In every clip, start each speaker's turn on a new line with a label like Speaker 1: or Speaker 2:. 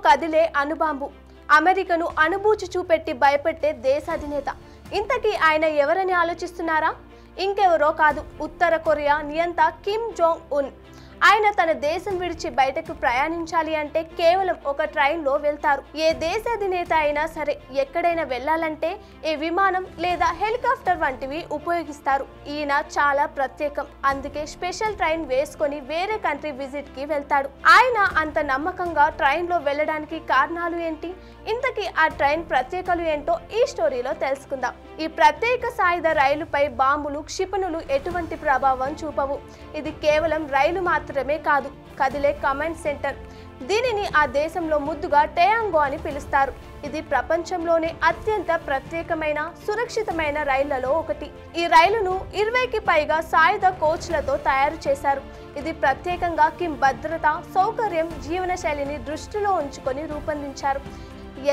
Speaker 1: కదిలే అణుబాంబు అమెరికాను అణుబూచి చూపెట్టి భయపెట్టే దేశాధినేత. ఇంతకీ ఆయన ఎవరని ఆలోచిస్తున్నారా? ఇంకెవరో కాదు, ఉత్తర కొరియా నియంత కిమ్ జోంగ్ ఉన్. ఆయన తన దేశం విడిచి బయటకు ప్రయాణించాలి అంటే కేవలం ఒక ట్రైన్లో వెళ్తారు. ఏ దేశాధినేత అయినా సరే ఎక్కడైనా వెళ్ళాలంటే ఏ విమానం లేదా హెలికాప్టర్ వంటివి ఉపయోగిస్తారు. ఈయన చాలా ప్రత్యేకం, అందుకే స్పెషల్ ట్రైన్ వేసుకొని వేరే కంట్రీ విజిట్ కి వెళ్తాడు. ఆయన అంత నమ్మకంగా ట్రైన్లో వెళ్ళడానికి కారణాలు ఏంటి? ఇంతకీ ఆ ట్రైన్ ప్రత్యేకలు ఏంటో ఈ స్టోరీలో తెలుసుకుందాం. ఈ ప్రత్యేక సాయుధ రైలుపై బాంబులు, క్షిపణులు ఎటువంటి ప్రభావం చూపవు. ఇది కేవలం రైలు మాత్రమే కాదు, కదిలే కమాండ్ సెంటర్. దీనిని ఆ దేశంలో ముద్దుగా టేయాంగో అని పిలుస్తారు. ఇది ప్రపంచంలోనే అత్యంత ప్రత్యేకమైన, సురక్షితమైన రైళ్లలో ఒకటి. ఈ రైలును 20కి పైగా సాయుధ కోచ్లతో తయారు చేశారు. ఇది ప్రత్యేకంగా కిమ్ భద్రత, సౌకర్యం, జీవన శైలిని దృష్టిలో ఉంచుకొని రూపొందించారు.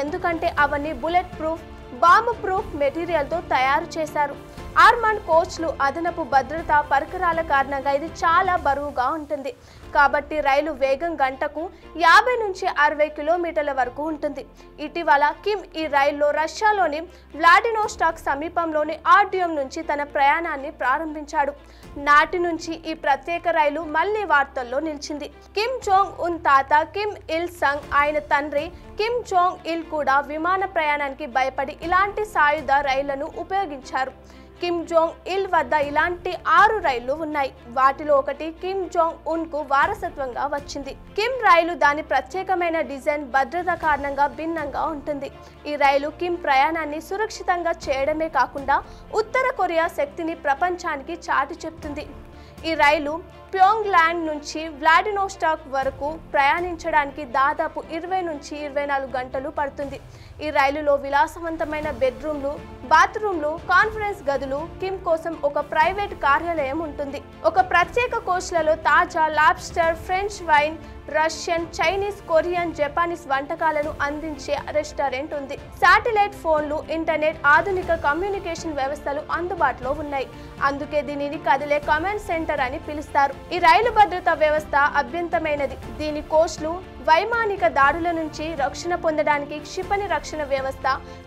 Speaker 1: ఎందుకంటే అవన్నీ బుల్లెట్ ప్రూఫ్, బాంబ్ ప్రూఫ్ మెటీరియల్తో తయారు చేశారు. ఆర్మాండ్ కోచ్లు అదనపు భద్రతా పరికరాల కారణంగా ఇది చాలా బరువుగా ఉంటుంది. కాబట్టి రైలు వేగం గంటకు 50 నుంచి 60 కిలోమీటర్ల వరకు ఉంటుంది. ఇటీవల కిమ్ ఈ రైల్లో రష్యాలోని వ్లాడివోస్టాక్ సమీపంలోని ఆర్డియం నుంచి తన ప్రయాణాన్ని ప్రారంభించాడు. నాటి నుంచి ఈ ప్రత్యేక రైలు మళ్లీ వార్తల్లో నిలిచింది. కిమ్ జోంగ్ ఉన్ తాత కిమ్ ఇల్ సంగ్, ఆయన తండ్రి కిమ్ జోంగ్ ఇల్ కూడా విమాన ప్రయాణానికి భయపడి ఇలాంటి సాయుధ రైళ్లను ఉపయోగించారు. కిమ్ జోంగ్ ఇల్ వద్ద ఇలాంటి 6 రైళ్లు ఉన్నాయి. వాటిలో ఒకటి కిమ్ జోంగ్ ఉన్ కు వారసత్వంగా వచ్చింది. కిమ్ రైలు దాని ప్రత్యేకమైన డిజైన్, భద్రత కారణంగా భిన్నంగా ఉంటుంది. ఈ రైలు కిమ్ ప్రయాణాన్ని సురక్షితంగా చేయడమే కాకుండా ఉత్తర కొరియా శక్తిని ప్రపంచానికి చాటి చెప్తుంది. ఈ రైలు ప్యోంగ్యాంగ్ నుంచి వ్లాడివోస్టాక్ వరకు ప్రయాణించడానికి దాదాపు 20 నుంచి 24 గంటలు పడుతుంది. ఈ రైలులో విలాసవంతమైన బెడ్రూమ్లు, బాత్రూమ్లు, కాన్ఫరెన్స్ గదులు, కిమ్ కోసం ఒక ప్రైవేట్ కార్యాలయం ఉంటుంది. ఒక ప్రత్యేక కోచ్లలో తాజా lobster, French wine, Russian, Chinese, Korean, Japanese వంటకాలను అందించే రెస్టారెంట్ ఉంది. శాటిలైట్ ఫోన్లు, ఇంటర్నెట్, ఆధునిక కమ్యూనికేషన్ వ్యవస్థలు అందుబాటులో ఉన్నాయి. అందుకే దీనిని కదిలే కమాండ్ సెంటర్ అని పిలుస్తారు. ఈ రైలు భద్రతా వ్యవస్థ అత్యంతమైనది. దీని కోచ్లు వైమానిక దాడుల నుంచి రక్షణ పొందడానికి క్షిపణి రక్షణ వ్యవస్థ,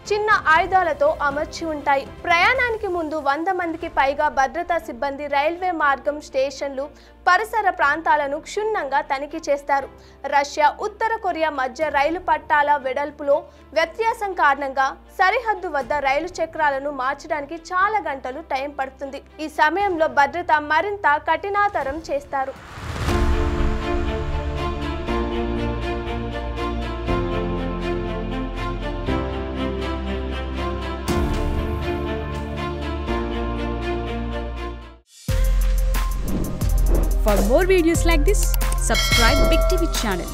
Speaker 1: చిన్న ఆయుధాలతో అమర్చి ఉంటాయి. ప్రయాణానికి ముందు 100 మందికి పైగా భద్రతా సిబ్బంది రైల్వే మార్గం, స్టేషన్లు, పరిసర ప్రాంతాలను క్షుణ్ణంగా తనిఖీ చేస్తారు. రష్యా, ఉత్తర కొరియా మధ్య రైలు పట్టాల వెడల్పులో వ్యత్యాసం కారణంగా సరిహద్దు వద్ద రైలు చక్రాలను మార్చడానికి చాలా గంటలు టైం పడుతుంది. ఈ సమయంలో భద్రత మరింత కఠినతరం చేస్తారు.
Speaker 2: For more videos like this, subscribe Big TV channel.